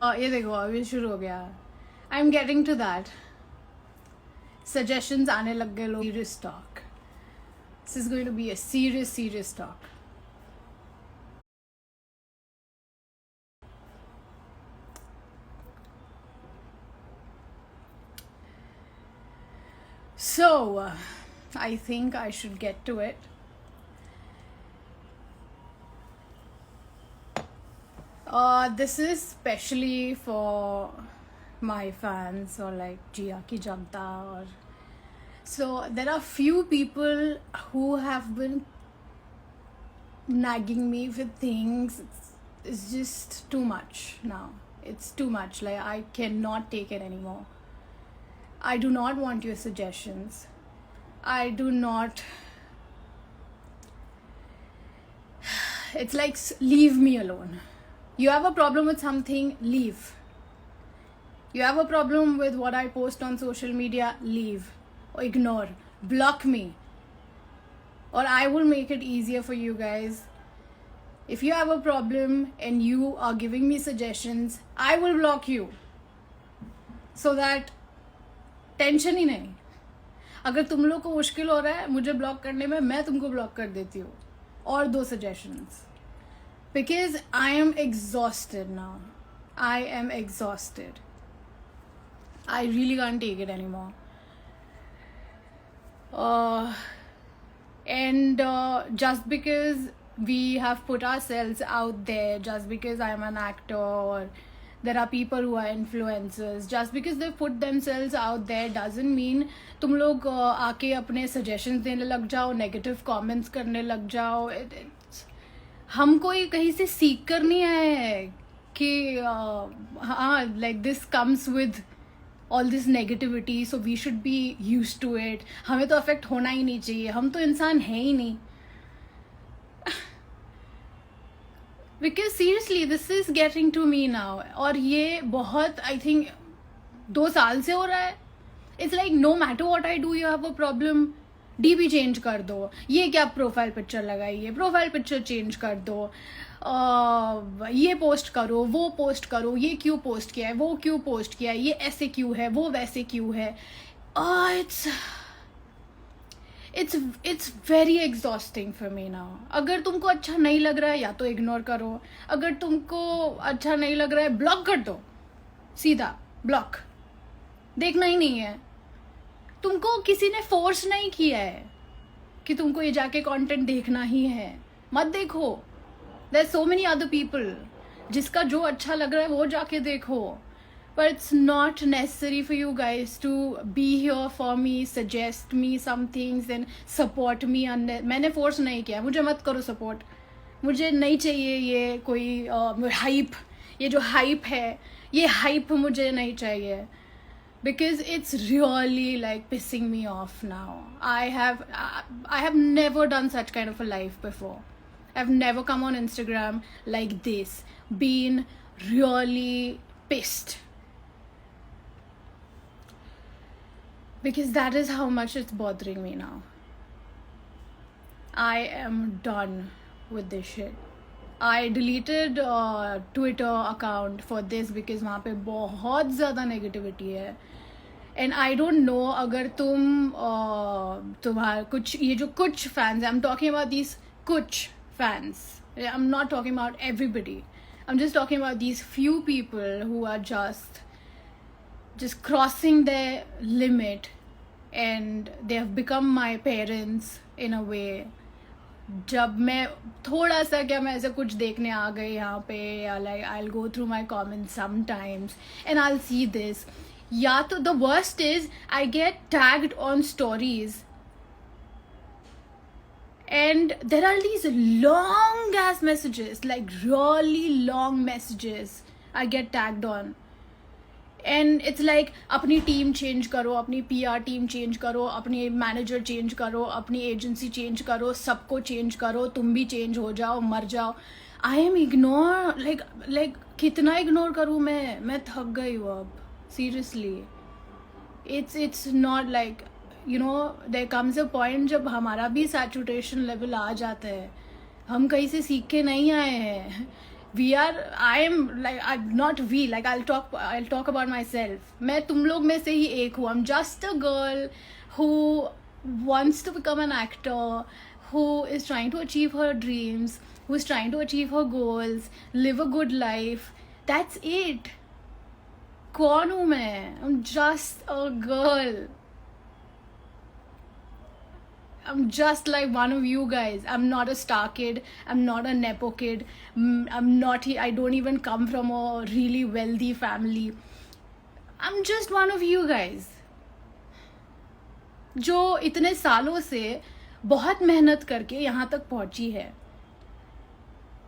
ये देखो अभी शुरू हो गया. I am getting to that. Suggestions आने लग गए लोग. Serious talk. This is going to be a serious talk. So, I think I should get to it. This is specially for my fans or like Jia Ki Janta or so there are few people who have been nagging me with things. It's just too much now. It's too much. Like I cannot take it anymore. I do not want your suggestions. I do not. It's like leave me alone. You have a problem with something, leave. You have a problem with what I post on social media, leave or ignore. Block me. Or I will make it easier for you guys. If you have a problem and you are giving me suggestions, I will block you. So that tension ही नहीं. अगर तुम लोग को मुश्किल हो रहा है मुझे ब्लॉक करने में, मैं तुमको ब्लॉक कर देती हूँ. और 2 suggestions. Because I am exhausted now. I am exhausted. I really can't take it anymore. And just because we have put ourselves out there, just because I'm an actor or there are people who are influencers, just because they put themselves out there doesn't mean तुम लोग आके अपने suggestions देने लग जाओ, negative comments करने लग जाओ. हम कोई कहीं से सीख कर नहीं आए हैं कि हाँ like this comes with all this negativity, so we should be used to it. हमें तो अफेक्ट होना ही नहीं चाहिए, हम तो इंसान हैं ही नहीं. Because seriously this is getting to me now. और ये बहुत I think 2 साल से हो रहा है. It's like no matter what I do you have a problem. DP change कर दो, ये क्या प्रोफाइल पिक्चर लगाई है, प्रोफाइल पिक्चर चेंज कर दो, ये पोस्ट करो, वो पोस्ट करो, ये क्यों पोस्ट किया है, वो क्यों पोस्ट किया है, ये ऐसे क्यों है, वो वैसे क्यों है. It's very exhausting for me now. अगर तुमको अच्छा नहीं लग रहा है या तो इग्नोर करो. अगर तुमको अच्छा नहीं लग रहा है ब्लॉक कर दो. सीधा ब्लॉक. देखना ही नहीं है. तुमको किसी ने फोर्स नहीं किया है कि तुमको ये जाके कंटेंट देखना ही है. मत देखो. There are so many other people. जिसका जो अच्छा लग रहा है वो जाके देखो. But it's not necessary for you guys to be here for me, suggest me some things and support me. मैंने फोर्स नहीं किया. मुझे मत करो सपोर्ट. मुझे नहीं चाहिए ये कोई हाइप. ये जो हाइप है ये हाइप मुझे नहीं चाहिए. Because it's really like pissing me off now. I have never done such kind of a life before. I've never come on Instagram like this, been really pissed. Because that is how much it's bothering me now. I am done with this shit. I deleted Twitter account for this because वहाँ पे बहुत ज़्यादा negativity है. And I don't know अगर तुम्हारा कुछ ये जो कुछ fans, I'm talking about these कुछ fans. I'm not talking about everybody. I'm just talking about these few people who are just crossing their limit and they have become my parents in a way. जब मैं थोड़ा सा क्या मैं ऐसे कुछ देखने आ गई यहाँ पे या like I'll go through my comments sometimes and I'll see this. या तो the worst is I get tagged on stories and there are these long ass messages, like really long messages I get tagged on. And it's like अपनी team change करो, अपनी PR team change करो, अपनी manager change करो, अपनी agency change करो, सबको change करो, तुम भी चेंज हो जाओ, मर जाओ. आई एम इग्नोर लाइक कितना इग्नोर करूँ मैं थक गई हूँ अब. Seriously it's not like you know there comes a point जब हमारा भी सैचुरेशन लेवल आ जाता है. हम कहीं से सीख के नहीं आए हैं. I am like, I'm not we, like I'll talk about myself. मैं तुम लोग में से ही एक हूँ. I'm just a girl who wants to become an actor, who is trying to achieve her dreams, who is trying to achieve her goals, live a good life. That's it. कौन हूँ मैं? I'm just a girl. I'm just like one of you guys. I'm not a star kid. I'm not a nepo kid. I don't even come from a really wealthy family. I'm just one of you guys. जो इतने सालों से बहुत मेहनत करके यहाँ तक पहुँची है.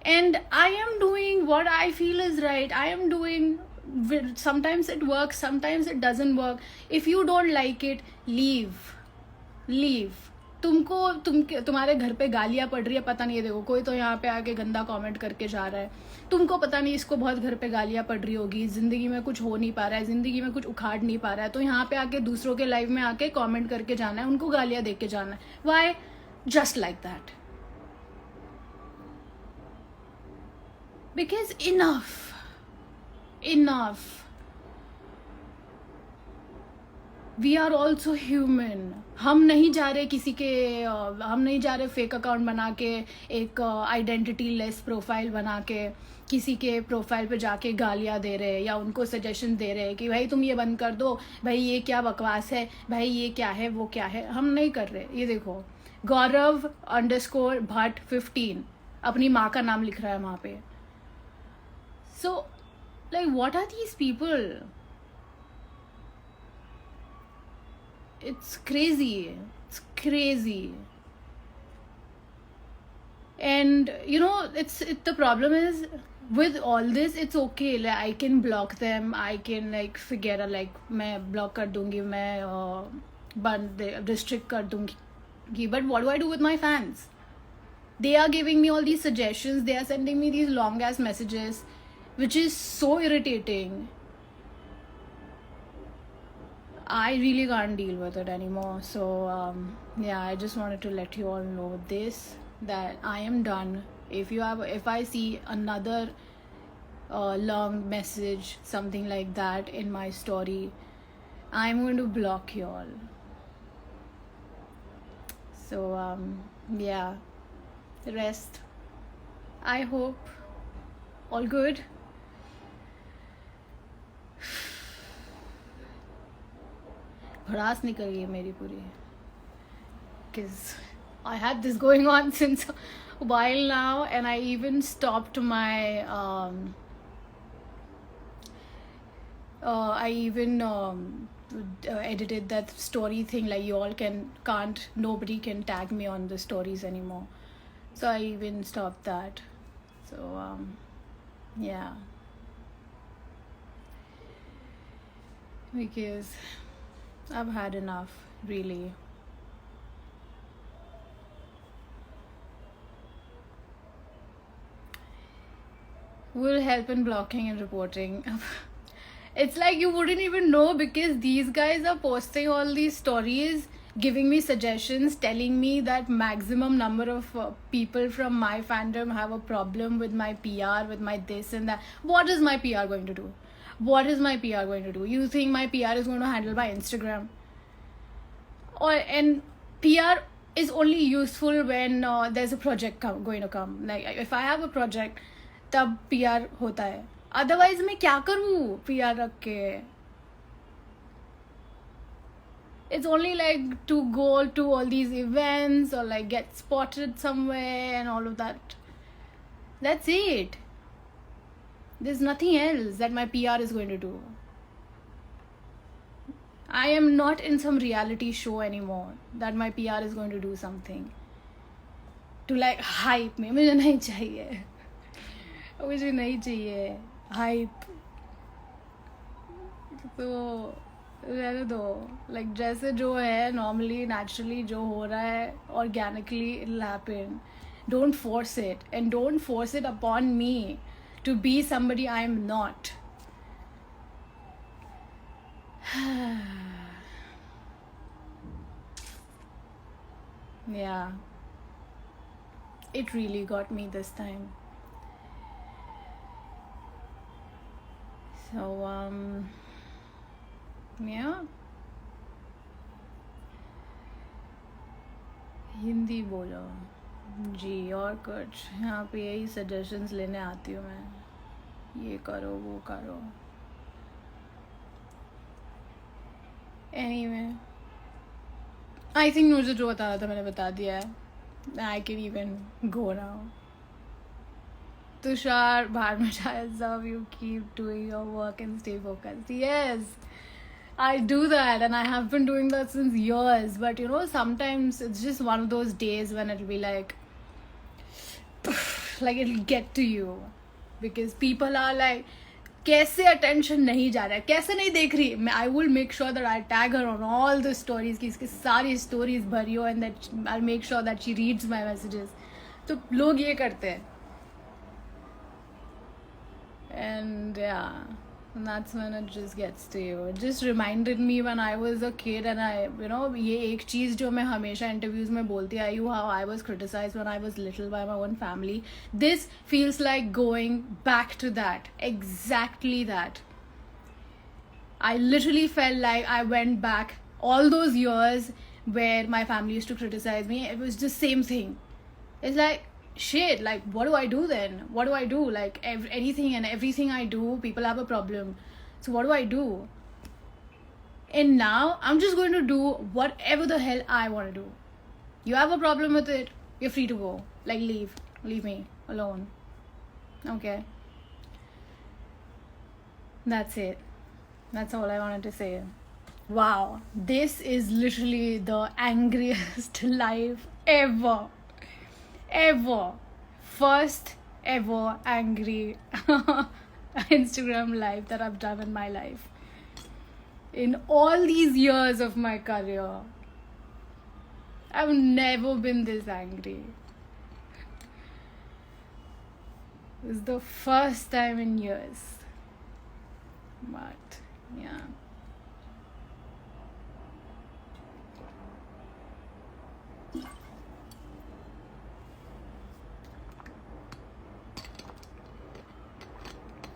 And I am doing what I feel is right. I am doing, sometimes it works, sometimes it doesn't work. If you don't like it, leave. तुम्हारे घर पे गालियाँ पड़ रही है, पता नहीं है. देखो, कोई तो यहाँ पे आके गंदा कमेंट करके जा रहा है. तुमको पता नहीं इसको बहुत घर पे गालियाँ पड़ रही होगी, जिंदगी में कुछ हो नहीं पा रहा है, जिंदगी में कुछ उखाड़ नहीं पा रहा है, तो यहाँ पे आके दूसरों के लाइफ में आके कमेंट करके जाना है, उनको गालियाँ दे के जाना है. Why? Just like that. Because enough. We are also human. हम नहीं जा रहे फेक अकाउंट बना के, एक आइडेंटिटी लेस प्रोफाइल बना के किसी के प्रोफाइल पे जाके गालियाँ दे रहे या उनको सजेशन दे रहे कि भाई तुम ये बंद कर दो, भाई ये क्या बकवास है, भाई ये क्या है, वो क्या है. हम नहीं कर रहे. ये देखो, Gaurav_Bhatt15 अपनी माँ का नाम लिख रहा है वहाँ पे. So, like, what are these people? It's crazy. And the problem is, with all this, it's okay. Like, I can block them. I can figure out, मैं block कर दूंगी, मैं restrict कर दूंगी. But what do I do with my fans? They are giving me all these suggestions. They are sending me these long ass messages, which is so irritating. I really can't deal with it anymore. So I just wanted to let you all know this, that I am done. If I see another long message, something like that in my story, I'm going to block you all. So the rest, I hope all good. भड़ास निकल गई मेरी पूरी, because I had this going on since a while now, and I even stopped my edited that story thing, like you all nobody can tag me on the stories anymore, so I even stopped that. So because I've had enough, really. Will help in blocking and reporting. It's like you wouldn't even know, because these guys are posting all these stories, giving me suggestions, telling me that maximum number of people from my fandom have a problem with my PR, with my this and that. What is my PR going to do? You think my PR is going to handle my Instagram? And PR is only useful when there's a project going to come. Like, if I have a project, तब PR होता है. Otherwise मैं क्या करूँ PR रख के? It's only like to go to all these events or like get spotted somewhere and all of that. That's it. There's nothing else that my PR is going to do. I am not in some reality show anymore that my PR is going to do something to like hype me. मुझे नहीं चाहिए hype. तो रहने दो. Like जैसे जो है normally, naturally जो हो रहा है, organically it'll happen. Don't force it, and don't force it upon me to be somebody I am not. Yeah, it really got me this time. So yeah, Hindi बोलो जी। और कुछ यहाँ पे यही सजेशंस लेने आती हूँ मैं, ये करो वो करो। एनीवे, आई थिंक मुझे जो बताना था मैंने बता दिया है। I can even go now. Tushar बाहर में जाए सब, you keep doing your work and stay focused. Yes, I do that and I have been doing that since years. But you know, sometimes it's just one of those days when it'll be like it'll get to you. Because people are like, कैसे attention नहीं जा रहा है, कैसे नहीं देख रही मैं। I will make sure that I tag her on all the stories, कि इसके सारी stories भरियो, and that I'll make sure that she reads my messages. तो लोग ये करते हैं। And yeah, and that's when it just gets to you. It just reminded me when I was a kid, and I, you know, ये एक चीज़ जो मैं हमेशा interviews में बोलती आई हूँ, how I was criticized when I was little by my own family. This feels like going back to that, exactly that. I literally felt like I went back all those years where my family used to criticize me. It was just same thing. It's like, shit, like, what do I do then? What do I do? Like, anything and everything I do, people have a problem. So what do I do? And now I'm just going to do whatever the hell I want to do. You have a problem with it, you're free to go. Like, leave me alone. Okay, that's it. That's all I wanted to say. Wow, this is literally the angriest life ever. First ever angry Instagram live that I've done in my life. In all these years of my career, I've never been this angry. It was the first time in years. But yeah.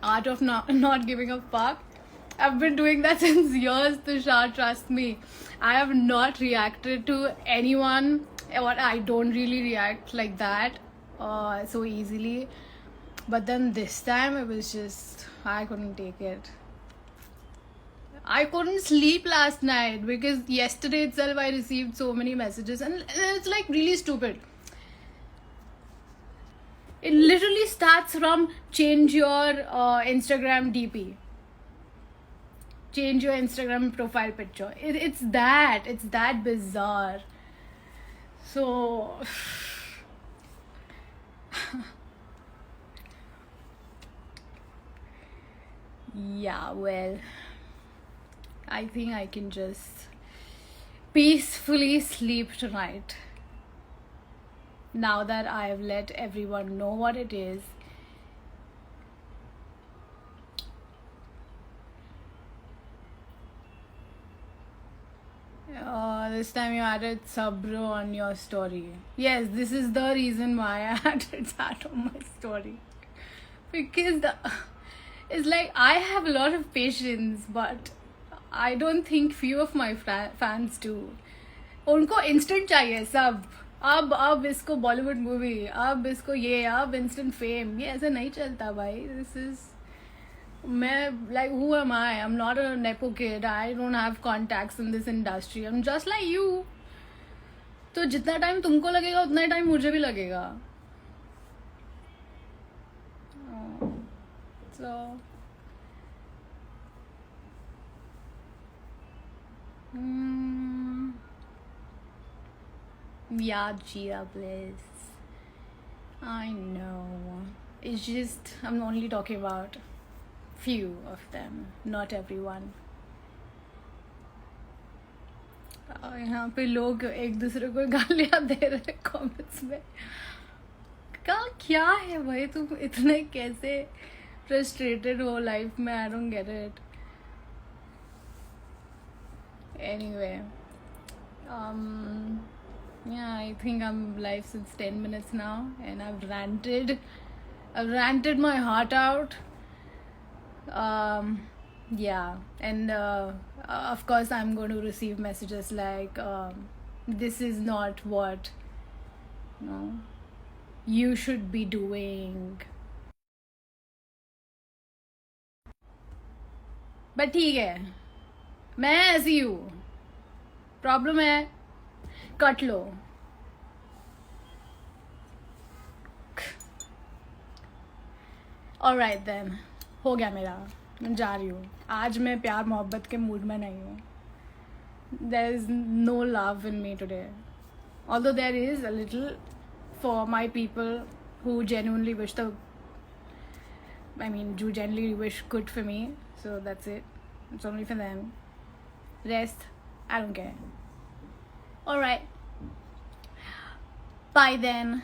Art of not giving a fuck. I've been doing that since years, Tushar, trust me. I have not reacted to anyone, or I don't really react like that so easily. But then this time it was just, I couldn't take it. I couldn't sleep last night because yesterday itself I received so many messages, and it's like really stupid. It literally starts from change your Instagram DP. Change your Instagram profile picture. It's that bizarre. So yeah, well, I think I can just peacefully sleep tonight. Now that I have let everyone know what it is. This time you added Sabro on your story. Yes, this is the reason why I added that on my story. Because it's like I have a lot of patience, but I don't think few of my fans do. उनको instant चाहिए सब. अब इसको Bollywood movie, अब इसको ये, अब instant fame. ये ऐसे नहीं चलता भाई. दिस इज, मैं like, who am I? I'm not a nepo kid. I don't have contacts in this industry. I'm just like you. तो जितना टाइम तुमको लगेगा उतना ही टाइम मुझे भी लगेगा. So yeah, Gia Bliss. I know. It's just, I'm only talking about few of them, not everyone. यहाँ पे लोग एक दूसरे को गालियाँ दे रहे हैं कमेंट्स में. क्या है भाई, तुम इतने कैसे फ्रस्ट्रेटेड हो लाइफ में? I don't get it. Anyway, yeah, I think I'm live since 10 minutes now, and I've ranted my heart out. Yeah, and of course I'm going to receive messages like, this is not what, you know, you should be doing. But ठीक है, मैं ऐसी हूँ. Problem है, cut लो. Alright then, हो गया मेरा. मैं जा रही हूँ. आज मैं प्यार मोहब्बत के मूड में नहीं हूँ. There is no love in me today, although there is a little for my people who genuinely wish the, I mean, who genuinely wish good for me. So that's it. It's only for them. Rest, I don't care. Alright. Bye then.